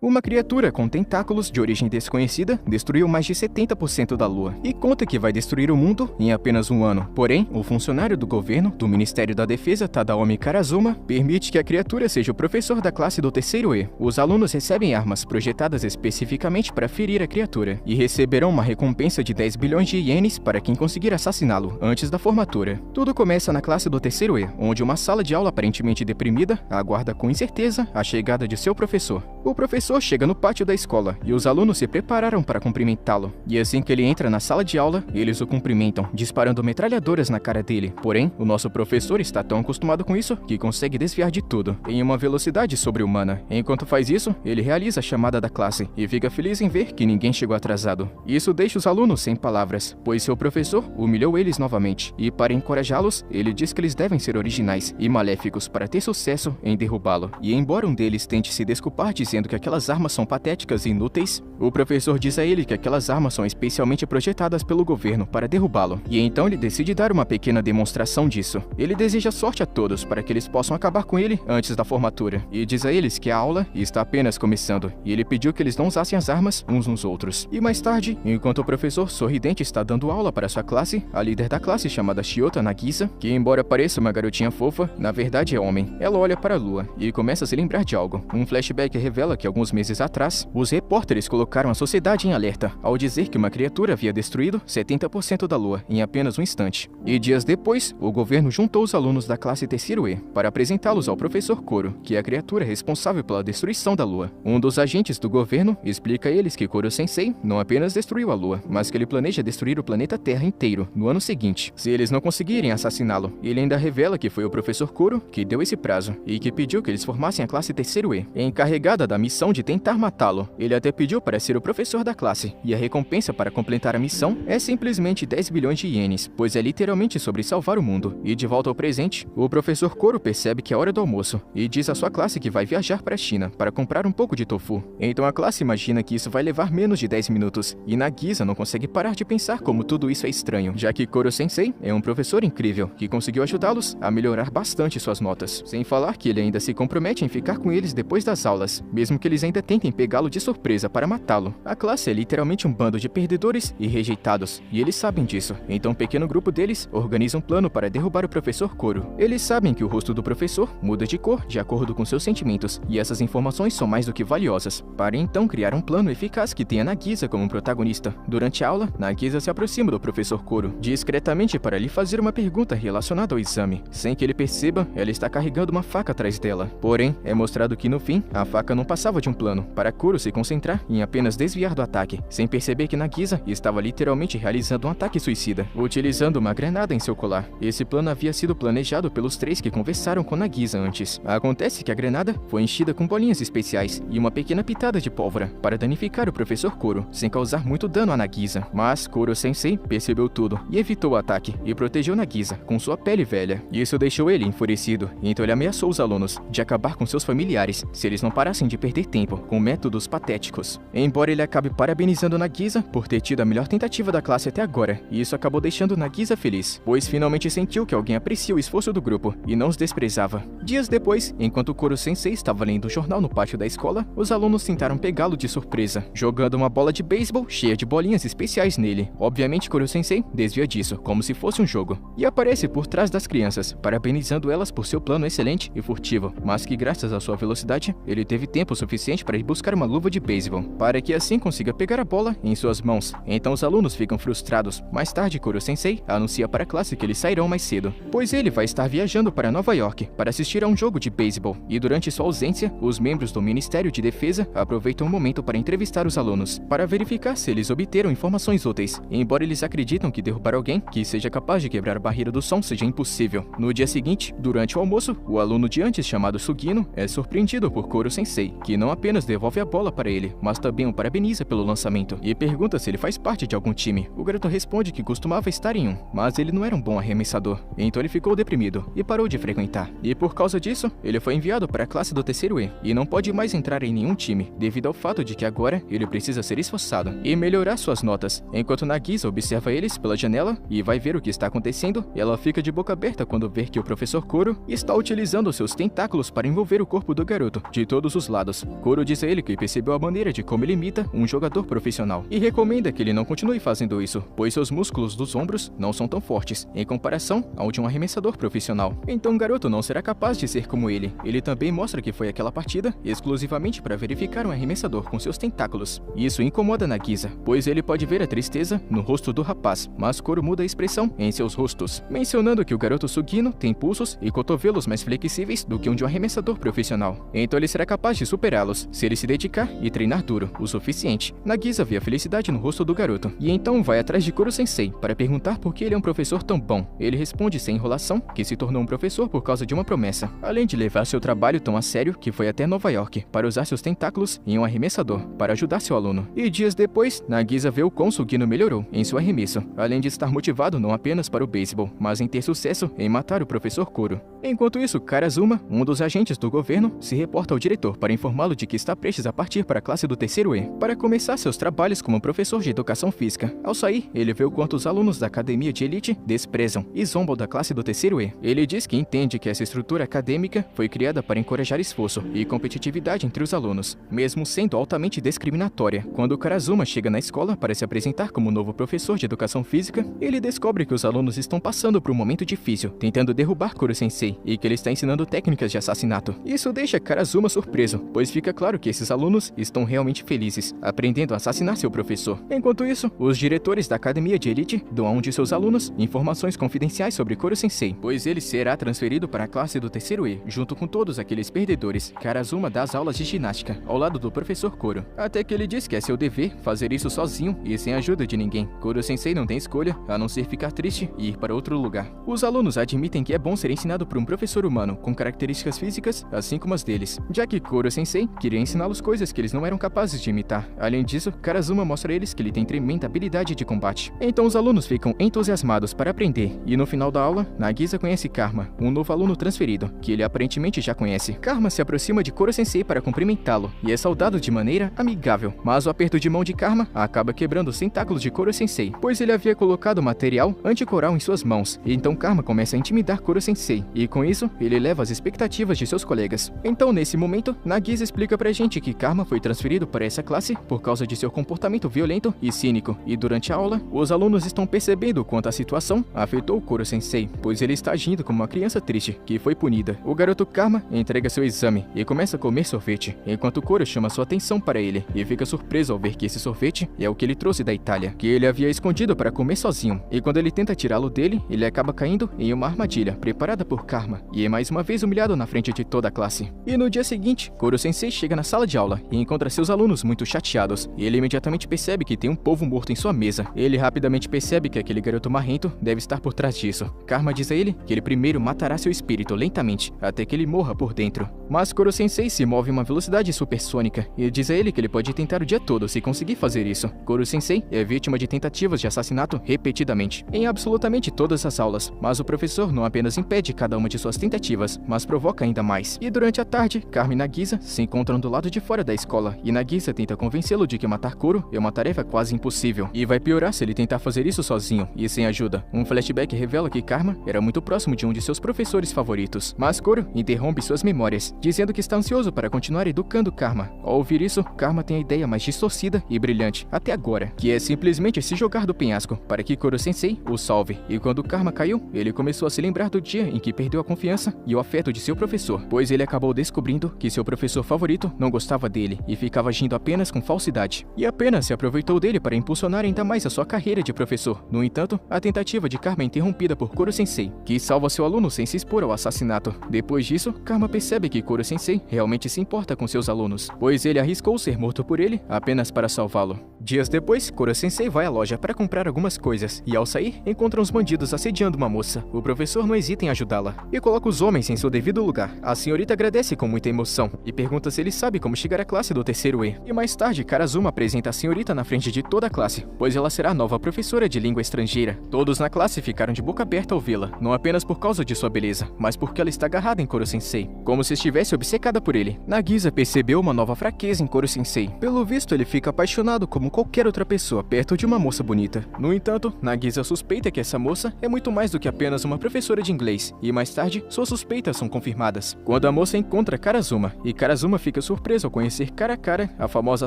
Uma criatura com tentáculos de origem desconhecida destruiu mais de 70% da Lua e conta que vai destruir o mundo em apenas um ano. Porém, o funcionário do governo do Ministério da Defesa, Tadaomi Karazuma, permite que a criatura seja o professor da classe do terceiro E. Os alunos recebem armas projetadas especificamente para ferir a criatura e receberão uma recompensa de 10 bilhões de ienes para quem conseguir assassiná-lo antes da formatura. Tudo começa na classe do terceiro E, onde uma sala de aula aparentemente deprimida aguarda com incerteza a chegada de seu professor. O professor chega no pátio da escola e os alunos se prepararam para cumprimentá-lo. E assim que ele entra na sala de aula, eles o cumprimentam, disparando metralhadoras na cara dele. Porém, o nosso professor está tão acostumado com isso que consegue desviar de tudo, em uma velocidade sobre-humana. Enquanto faz isso, ele realiza a chamada da classe e fica feliz em ver que ninguém chegou atrasado. Isso deixa os alunos sem palavras, pois seu professor humilhou eles novamente. E para encorajá-los, ele diz que eles devem ser originais e maléficos para ter sucesso em derrubá-lo. E embora um deles tente se desculpar dizendo que aquelas armas são patéticas e inúteis, o professor diz a ele que aquelas armas são especialmente projetadas pelo governo para derrubá-lo. E então ele decide dar uma pequena demonstração disso. Ele deseja sorte a todos para que eles possam acabar com ele antes da formatura. E diz a eles que a aula está apenas começando. E ele pediu que eles não usassem as armas uns nos outros. E mais tarde, enquanto o professor sorridente está dando aula para sua classe, a líder da classe chamada Shiota Nagisa, que embora pareça uma garotinha fofa, na verdade é homem. Ela olha para a lua e começa a se lembrar de algo. Um flashback revela que alguns meses atrás, os repórteres colocaram a sociedade em alerta ao dizer que uma criatura havia destruído 70% da lua em apenas um instante. E dias depois, o governo juntou os alunos da classe terceiro E para apresentá-los ao professor Koro, que é a criatura responsável pela destruição da lua. Um dos agentes do governo explica a eles que Koro-sensei não apenas destruiu a lua, mas que ele planeja destruir o planeta Terra inteiro no ano seguinte, se eles não conseguirem assassiná-lo. Ele ainda revela que foi o professor Koro que deu esse prazo e que pediu que eles formassem a classe terceiro E, encarregada da missão de tentar matá-lo. Ele até pediu para ser o professor da classe, e a recompensa para completar a missão é simplesmente 10 bilhões de ienes, pois é literalmente sobre salvar o mundo. E de volta ao presente, o professor Koro percebe que é hora do almoço e diz à sua classe que vai viajar para a China para comprar um pouco de tofu. Então a classe imagina que isso vai levar menos de 10 minutos, e Nagisa não consegue parar de pensar como tudo isso é estranho, já que Koro-sensei é um professor incrível que conseguiu ajudá-los a melhorar bastante suas notas, sem falar que ele ainda se compromete em ficar com eles depois das aulas, mesmo que eles ainda tentem pegá-lo de surpresa para matá-lo. A classe é literalmente um bando de perdedores e rejeitados, e eles sabem disso. Então um pequeno grupo deles organiza um plano para derrubar o professor Koro. Eles sabem que o rosto do professor muda de cor de acordo com seus sentimentos, e essas informações são mais do que valiosas, para então criar um plano eficaz que tenha Nagisa como protagonista. Durante a aula, Nagisa se aproxima do professor Koro, discretamente para lhe fazer uma pergunta relacionada ao exame. Sem que ele perceba, ela está carregando uma faca atrás dela. Porém, é mostrado que no fim, a faca não passava de um plano, para Koro se concentrar em apenas desviar do ataque, sem perceber que Nagisa estava literalmente realizando um ataque suicida, utilizando uma granada em seu colar. Esse plano havia sido planejado pelos três que conversaram com Nagisa antes. Acontece que a granada foi enchida com bolinhas especiais e uma pequena pitada de pólvora para danificar o professor Koro, sem causar muito dano a Nagisa. Mas Koro-sensei percebeu tudo e evitou o ataque e protegeu Nagisa com sua pele velha. Isso deixou ele enfurecido, então ele ameaçou os alunos de acabar com seus familiares se eles não parassem de perder tempo com métodos patéticos. Embora ele acabe parabenizando Nagisa por ter tido a melhor tentativa da classe até agora, e isso acabou deixando Nagisa feliz, pois finalmente sentiu que alguém aprecia o esforço do grupo e não os desprezava. Dias depois, enquanto Koro-sensei estava lendo o jornal no pátio da escola, os alunos tentaram pegá-lo de surpresa, jogando uma bola de beisebol cheia de bolinhas especiais nele. Obviamente Koro-sensei desvia disso, como se fosse um jogo, e aparece por trás das crianças, parabenizando elas por seu plano excelente e furtivo, mas que graças à sua velocidade, ele teve tempo suficiente para ir buscar uma luva de beisebol, para que assim consiga pegar a bola em suas mãos. Então os alunos ficam frustrados. Mais tarde, Koro-sensei anuncia para a classe que eles sairão mais cedo, pois ele vai estar viajando para Nova York para assistir a um jogo de beisebol, e durante sua ausência, os membros do Ministério de Defesa aproveitam o momento para entrevistar os alunos, para verificar se eles obteram informações úteis, embora eles acreditam que derrubar alguém que seja capaz de quebrar a barreira do som seja impossível. No dia seguinte, durante o almoço, o aluno de antes chamado Sugino é surpreendido por Koro-sensei, que não apenas devolve a bola para ele, mas também o parabeniza pelo lançamento, e pergunta se ele faz parte de algum time. O garoto responde que costumava estar em um, mas ele não era um bom arremessador, então ele ficou deprimido e parou de frequentar. E por causa disso, ele foi enviado para a classe do terceiro E, e não pode mais entrar em nenhum time, devido ao fato de que agora ele precisa ser esforçado e melhorar suas notas. Enquanto Nagisa observa eles pela janela e vai ver o que está acontecendo, ela fica de boca aberta quando vê que o professor Koro está utilizando seus tentáculos para envolver o corpo do garoto de todos os lados. Koro diz a ele que percebeu a maneira de como ele imita um jogador profissional e recomenda que ele não continue fazendo isso, pois seus músculos dos ombros não são tão fortes em comparação ao de um arremessador profissional. Então o garoto não será capaz de ser como ele. Ele também mostra que foi aquela partida exclusivamente para verificar um arremessador com seus tentáculos. Isso incomoda Nagisa, pois ele pode ver a tristeza no rosto do rapaz, mas Koro muda a expressão em seus rostos, mencionando que o garoto Sugino tem pulsos e cotovelos mais flexíveis do que um de um arremessador profissional. Então ele será capaz de superá-los se ele se dedicar e treinar duro o suficiente. Nagisa vê a felicidade no rosto do garoto e então vai atrás de Koro-sensei para perguntar por que ele é um professor tão bom. Ele responde sem enrolação que se tornou um professor por causa de uma promessa, além de levar seu trabalho tão a sério que foi até Nova York para usar seus tentáculos em um arremessador para ajudar seu aluno. E dias depois, Nagisa vê o quão Sugino melhorou em seu arremesso, além de estar motivado não apenas para o beisebol, mas em ter sucesso em matar o professor Koro. Enquanto isso, Karazuma, um dos agentes do governo, se reporta ao diretor para informá-lo de que está prestes a partir para a classe do terceiro E, para começar seus trabalhos como professor de educação física. Ao sair, ele vê o quanto os alunos da academia de elite desprezam e zombam da classe do terceiro E. Ele diz que entende que essa estrutura acadêmica foi criada para encorajar esforço e competitividade entre os alunos, mesmo sendo altamente discriminatória. Quando Karazuma chega na escola para se apresentar como novo professor de educação física, ele descobre que os alunos estão passando por um momento difícil, tentando derrubar Koro-sensei, e que ele está ensinando técnicas de assassinato. Isso deixa Karazuma surpreso, pois fica claro que esses alunos estão realmente felizes, aprendendo a assassinar seu professor. Enquanto isso, os diretores da academia de elite dão a um de seus alunos informações confidenciais sobre Koro-sensei, pois ele será transferido para a classe do terceiro E, junto com todos aqueles perdedores. Karazuma dá as aulas de ginástica, ao lado do professor Koro, até que ele diz que é seu dever fazer isso sozinho e sem a ajuda de ninguém. Koro-sensei não tem escolha, a não ser ficar triste e ir para outro lugar. Os alunos admitem que é bom ser ensinado por um professor humano com características físicas assim como as deles, já que Koro-sensei queria ensiná-los coisas que eles não eram capazes de imitar. Além disso, Karazuma mostra a eles que ele tem tremenda habilidade de combate. Então os alunos ficam entusiasmados para aprender, e no final da aula, Nagisa conhece Karma, um novo aluno transferido, que ele aparentemente já conhece. Karma se aproxima de Koro-sensei para cumprimentá-lo, e é saudado de maneira amigável, mas o aperto de mão de Karma acaba quebrando os tentáculos de Koro-sensei, pois ele havia colocado material anticoral em suas mãos, e então Karma começa a intimidar Koro-sensei, e com isso, ele eleva as expectativas de seus colegas. Então, nesse momento, Nagisa explica pra gente que Karma foi transferido para essa classe por causa de seu comportamento violento e cínico, e durante a aula, os alunos estão percebendo quanto a situação afetou Koro-sensei, pois ele está agindo como uma criança triste, que foi punida. O garoto Karma entrega seu exame e começa a comer sorvete, enquanto Koro chama sua atenção para ele, e fica surpreso ao ver que esse sorvete é o que ele trouxe da Itália, que ele havia escondido para comer sozinho, e quando ele tenta tirá-lo dele, ele acaba caindo em uma armadilha preparada por Karma, e é mais uma vez humilhado na frente de toda a classe. E no dia seguinte, Koro-sensei chega na sala de aula e encontra seus alunos muito chateados, e ele imediatamente percebe que tem um polvo morto em sua mesa. Ele rapidamente percebe que aquele garoto marrento deve estar por trás disso. Karma diz a ele que ele primeiro matará seu espírito lentamente, até que ele morra por dentro. Mas Koro-sensei se move em uma velocidade supersônica, e diz a ele que ele pode tentar o dia todo se conseguir fazer isso. Koro-sensei é vítima de tentativas de assassinato repetidamente, em absolutamente todas as aulas, mas o professor não apenas impede cada uma de suas tentativas, mas provoca ainda mais. E durante a tarde, Karma e Nagisa se encontram do lado de fora da escola, e Nagisa tenta convencê-lo de que matar Koro é uma tarefa quase impossível, e vai piorar se ele tentar fazer isso sozinho e sem ajuda. Um flashback revela que Karma era muito próximo de um de seus professores favoritos, mas Koro interrompe suas memórias, dizendo que está ansioso para continuar educando Karma. Ao ouvir isso, Karma tem a ideia mais distorcida e brilhante até agora, que é simplesmente se jogar do penhasco para que Koro-sensei o salve. E quando Karma caiu, ele começou a se lembrar do dia em que perdeu a confiança e o afeto de seu professor, pois ele acabou descobrindo que seu professor favorito não gostava dele e ficava agindo apenas com falsidade, e apenas se aproveitou dele para impulsionar ainda mais a sua carreira de professor. No entanto, a tentativa de Karma é interrompida por Koro-sensei, que salva seu aluno sem se expor ao assassinato. Depois disso, Karma percebe que Koro-sensei realmente se importa com seus alunos, pois ele arriscou ser morto por ele apenas para salvá-lo. Dias depois, Koro-sensei vai à loja para comprar algumas coisas, e ao sair, encontra uns bandidos assediando uma moça. O professor não hesita em ajudá-la, e coloca os homens em seu devido lugar. A senhorita agradece com muita emoção, e pergunta se ele sabe como chegar à classe do terceiro E. E mais tarde, Karazuma apresenta a senhorita na frente de toda a classe, pois ela será a nova professora de língua estrangeira. Todos na classe ficaram de boca aberta ao vê-la, não apenas por causa de sua beleza, mas porque ela está agarrada em Koro-sensei, como se estivesse obcecada por ele. Nagisa percebeu uma nova fraqueza em Koro-sensei. Pelo visto, ele fica apaixonado como qualquer outra pessoa perto de uma moça bonita. No entanto, Nagisa suspeita que essa moça é muito mais do que apenas uma professora de inglês, e mais tarde, suas suspeitas são confirmadas, quando a moça encontra Karazuma, e Karazuma fica surpreso ao conhecer cara a cara a famosa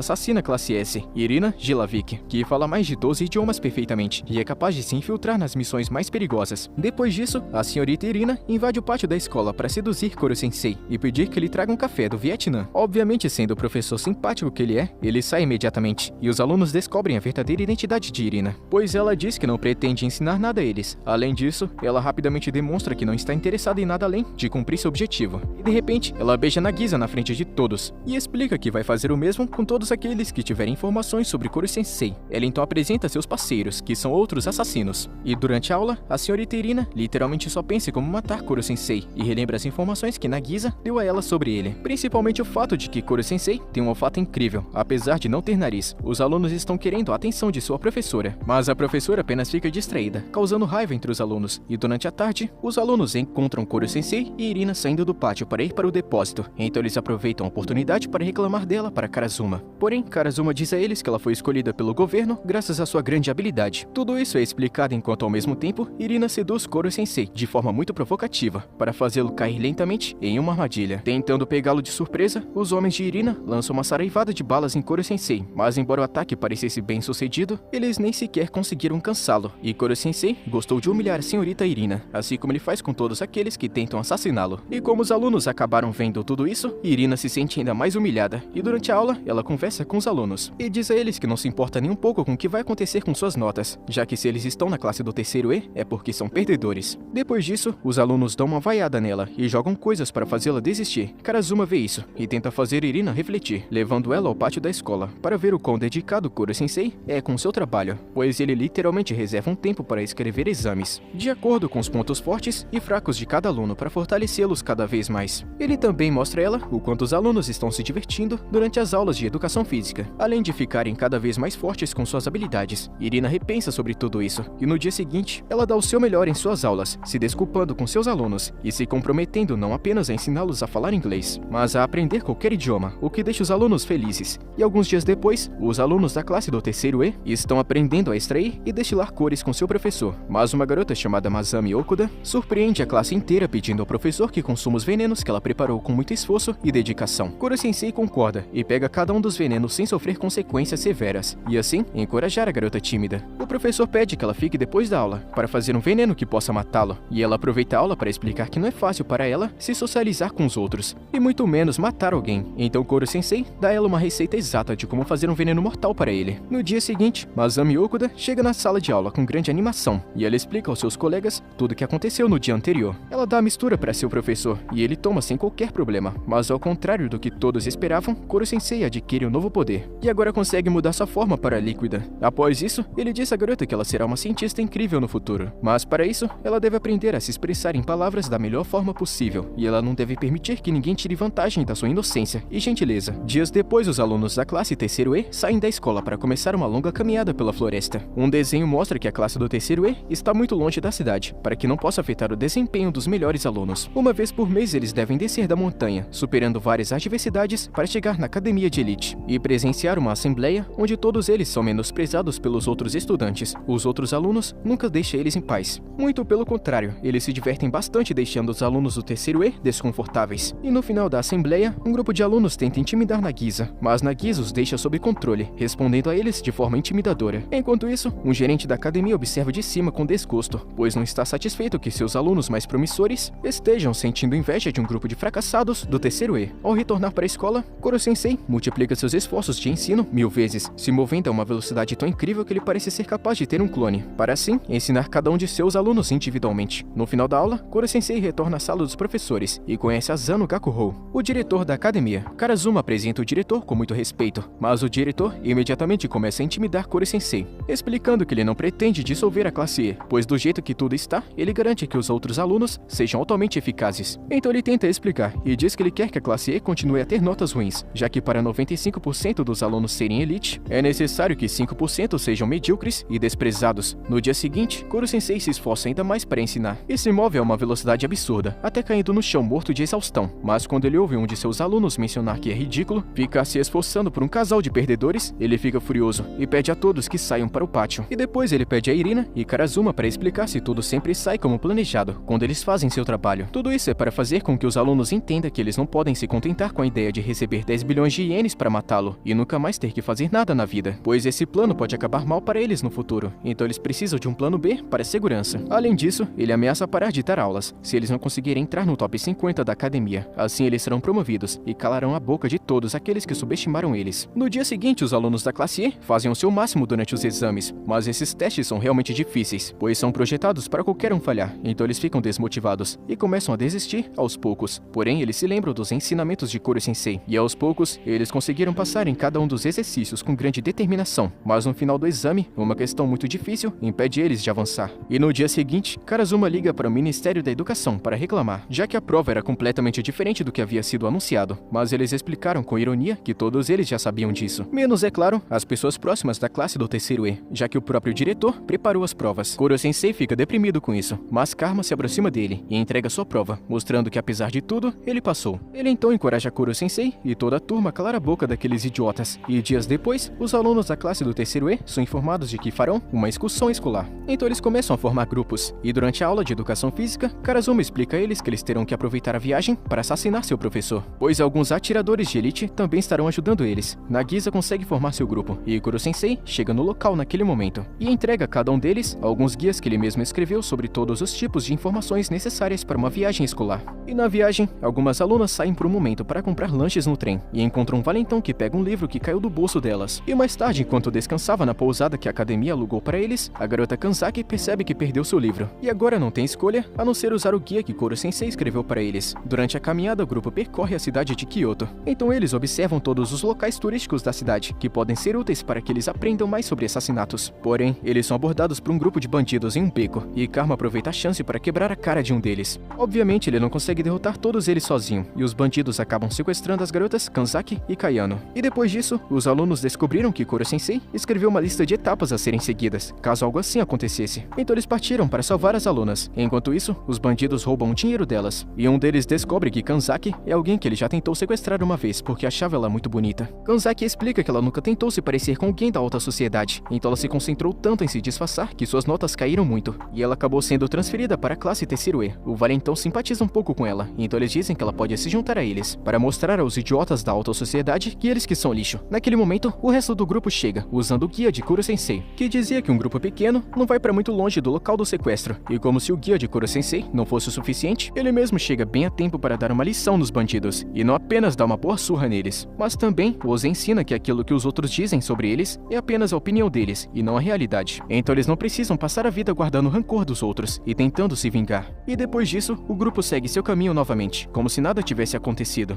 assassina classe S, Irina Gilavic, que fala mais de 12 idiomas perfeitamente e é capaz de se infiltrar nas missões mais perigosas. Depois disso, a senhorita Irina invade o pátio da escola para seduzir Koro-sensei e pedir que ele traga um café do Vietnã. Obviamente, sendo o professor simpático que ele é, ele sai imediatamente e os alunos descobrem a verdadeira identidade de Irina, pois ela diz que não pretende ensinar nada a eles. Além disso, ela rapidamente demonstra que não está interessada em nada além de cumprir seu objetivo. E de repente, ela beija Nagisa na frente de todos e explica que vai fazer o mesmo com todos aqueles que tiverem informações sobre Koro-sensei. Ela então apresenta seus parceiros, que são outros assassinos. E durante a aula, a senhorita Irina literalmente só pensa em como matar Koro-sensei e relembra as informações que Nagisa deu a ela sobre ele. Principalmente o fato de que Koro-sensei tem um olfato incrível, apesar de não ter nariz. Os alunos estão querendo a atenção de sua professora, mas a professora apenas fica distraída, causando raiva entre os alunos. E durante a tarde, os alunos encontram Koro-sensei e Irina saindo do pátio para ir para o depósito. Então eles aproveitam a oportunidade para reclamar dela para Karazuma. Porém, Karazuma diz a eles que ela foi escolhida pelo governo graças à sua grande habilidade. Tudo isso é explicado enquanto ao mesmo tempo, Irina seduz Koro-sensei de forma muito provocativa, para fazê-lo cair lentamente em uma armadilha. Tentando pegá-lo de surpresa, os homens de Irina lançam uma saraivada de balas em Koro-sensei, mas embora o ataque parecesse bem sucedido, eles nem sequer conseguiram cansá-lo, e Koro-sensei gostou de humilhar a senhorita Irina, assim como ele faz com todos aqueles que tentam assassiná-lo. E como os alunos acabaram vendo tudo isso, Irina se sente ainda mais humilhada, e durante a aula, ela conversa com os alunos, e diz a eles que não se importa nem um pouco com o que vai acontecer com suas notas, já que se eles estão na classe do terceiro E, é porque são perdedores. Depois disso, os alunos dão uma vaiada nela e jogam coisas para fazê-la desistir. Karazuma vê isso e tenta fazer Irina refletir, levando ela ao pátio da escola para ver o quão dedicado Koro-sensei é com seu trabalho, pois ele literalmente reserva um tempo para escrever exames, de acordo com os pontos fortes e fracos de cada aluno para fortalecê-los cada vez mais. Ele também mostra a ela o quanto os alunos estão se divertindo durante as aulas de educação física, além de ficarem cada vez mais fortes com suas habilidades. Irina repensa sobre tudo isso e no dia seguinte, ela dá o seu melhor em suas aulas, se desculpando com seus alunos e se comprometendo não apenas a ensiná-los a falar inglês, mas a aprender qualquer idioma, o que deixa os alunos felizes. E alguns dias depois, os alunos da classe do terceiro E estão aprendendo a extrair e destilar cores com seu professor, mas uma garota chamada Masami Okuda surpreende a classe inteira pedindo ao professor que consuma os venenos que ela preparou com muito esforço e dedicação. Koro-sensei concorda e pega cada um dos venenos sem sofrer consequências severas, e assim encorajar a garota tímida. O professor pede que ela fique depois da aula para fazer um veneno que possa matá-lo, e ela aproveita a aula para explicar que não é fácil para ela se socializar com os outros, e muito menos matar alguém. Então Koro-sensei dá a ela uma receita exata de como fazer um veneno mortal para ele. No dia seguinte, Masami Okuda chega na sala de aula com grande animação, e ela explica aos seus colegas tudo o que aconteceu no dia anterior. Ela dá a mistura para seu professor, e ele toma sem qualquer problema, mas ao contrário do que todos esperavam, Koro-sensei adquire um novo poder, e agora consegue mudar sua forma para líquida. Após isso, ele diz à garota que ela será uma cientista incrível no futuro, mas para isso, ela deve aprender a se expressar em palavras da melhor forma possível, e ela não deve permitir que ninguém tire vantagem da sua inocência e gentileza. Dias depois, os alunos da classe terceiro E saem da escola para começar uma longa caminhada pela floresta. Um desenho mostra que a classe do terceiro E está muito longe da cidade, para que não possa afetar o desempenho dos melhores alunos. Uma vez por mês, eles devem descer da montanha, superando várias adversidades para chegar na academia de elite e presenciar uma assembleia onde todos eles são menosprezados pelos outros estudantes. Os outros alunos nunca deixam eles em paz. Muito pelo contrário, eles se divertem bastante deixando os alunos do terceiro E desconfortáveis. E no final da assembleia, um grupo de alunos tenta intimidar Nagisa, mas Nagisa os deixa sob controle, respondendo a eles de forma intimidadora. Enquanto isso, um gerente da academia observa de cima com desgosto, pois não está satisfeito que seus alunos mais promissores estejam sentindo inveja de um grupo de fracassados do terceiro E. Ao retornar para a escola, Koro-sensei multiplica seus esforços de ensino 1000 vezes, se movendo a uma velocidade tão incrível que ele parece ser capaz de ter um clone, para assim ensinar cada um de seus alunos individualmente. No final da aula, Koro-sensei retorna à sala dos professores e conhece Asano Gakuhou, o diretor da academia. Karazuma apresenta o diretor com muito respeito, mas o diretor imediatamente começa a intimidar Koro-sensei, explicando que ele não pretende dissolver a classe E, pois do jeito que tudo está, ele garante que os outros alunos sejam altamente eficazes. Então ele tenta explicar e diz que ele quer que a classe E continue a ter notas ruins, já que para 95% dos alunos serem elite, é necessário que 5% sejam medíocres e desprezados. No dia seguinte, Koro-sensei se esforça ainda mais para ensinar, e se move a uma velocidade absurda, até caindo no chão morto de exaustão. Mas quando ele ouve um de seus alunos mencionar que é ridículo ficar se esforçando por um casal de perdedores, ele fica furioso e pede a todos que saiam para o pátio. E depois ele pede a Irina e Karazuma para explicar se tudo sempre sai como planejado quando eles fazem seu trabalho. Tudo isso é para fazer com que os alunos entendam que eles não podem se contentar com a ideia de receber 10 bilhões de ienes para matá-lo e nunca mais ter que fazer nada na vida, pois esse plano pode acabar mal para eles no futuro, então eles precisam de um plano B para segurança. Além disso, ele ameaça parar de dar aulas se eles não conseguirem entrar no top 50 da academia. Assim eles serão promovidos e calarão a boca de todos aqueles que subestimaram eles. No dia seguinte, os alunos da classe E fazem o seu máximo durante os exames, mas esses testes são realmente difíceis, pois são projetados para qualquer um falhar, então eles ficam desmotivados e começam a desistir aos poucos. Porém, eles se lembram dos ensinamentos de Kuro-sensei, e aos poucos, eles conseguiram passar em cada um dos exercícios com grande determinação, mas no final do exame, uma questão muito difícil impede eles de avançar. E no dia seguinte, Karazuma liga para o Ministério da Educação para reclamar, já que a prova era completamente diferente do que havia sido anunciado, mas eles explicaram com ironia que todos eles já sabiam disso. Menos, é claro, as pessoas próximas da classe do terceiro E, já que o próprio diretor preparou as provas. Kuro-sensei fica deprimido com isso, mas Karma se aproxima dele e entrega sua prova, mostrando que apesar de tudo, ele passou. Ele então encoraja Kuro-sensei e toda a turma a calar a boca daqueles idiotas, e dias depois, os alunos da classe do terceiro E são informados de que farão uma excursão escolar. Então eles começam a formar grupos, e durante a aula de educação física, Karazuma explica a eles que eles terão que aproveitar a viagem para assassinar seu professor, pois alguns atiradores de elite também estarão ajudando eles. Nagisa consegue formar seu grupo, e Kuro-sensei chega no local naquele momento, e entrega a cada um deles alguns guias que ele mesmo escreveu sobre todos os tipos de informações necessárias para uma viagem escolar. E na viagem, algumas alunas saem por um momento para comprar lanches no trem, e encontram um valentão que pega um livro que caiu do bolso delas. E mais tarde, enquanto descansava na pousada que a academia alugou para eles, a garota Kanzaki percebe que perdeu seu livro, e agora não tem escolha a não ser usar o guia que Kuro-sensei escreveu para eles. Durante a caminhada, o grupo percorre a cidade de Kyoto. Então eles observam todos os locais turísticos da cidade, que podem ser úteis para que eles aprendam mais sobre assassinatos. Porém, eles são abordados por um grupo de bandidos em um beco, e Karma aproveita a chance para quebrar a cara de um deles. Obviamente, ele não consegue derrotar todos eles sozinho, e os bandidos acabam sequestrando as garotas Kanzaki e Kayano. E depois disso, os alunos descobriram que Kuro-sensei escreveu uma lista de etapas a serem seguidas, caso algo assim acontecesse. Então eles partiram para salvar as alunas. Enquanto isso, os bandidos roubam o dinheiro delas, e um deles descobre que Kanzaki é alguém que ele já tentou sequestrar uma vez, porque achava ela muito bonita. Kanzaki explica que ela nunca tentou se parecer com alguém da alta sociedade, então ela se concentrou tanto em se disfarçar que suas notas caíram muito, e ela acabou sendo transferida para a classe terceiro E. O valentão simpatiza um pouco com ela, então eles dizem que ela pode se juntar a eles, para mostrar aos idiotas da alta sociedade que eles que são lixo. Naquele momento, o resto do grupo chega, usando o guia de Kuro-sensei, que dizia que um grupo pequeno não vai para muito longe do local do sequestro, e como se o guia de Kuro-sensei não fosse o suficiente, ele mesmo chega bem a tempo para dar uma lição nos bandidos, e não apenas dar uma boa surra neles, mas também os ensina que aquilo que os outros dizem sobre eles é apenas a opinião deles, e não a realidade. Então eles não precisam passar a vida guardando o rancor dos outros e tentando se vingar. E depois disso, o grupo segue seu caminho novamente, como se nada tivesse acontecido.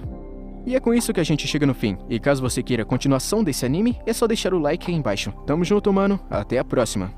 E é com isso que a gente chega no fim, e caso você queira a continuação desse anime, é só deixar o like aí embaixo. Tamo junto, mano, até a próxima!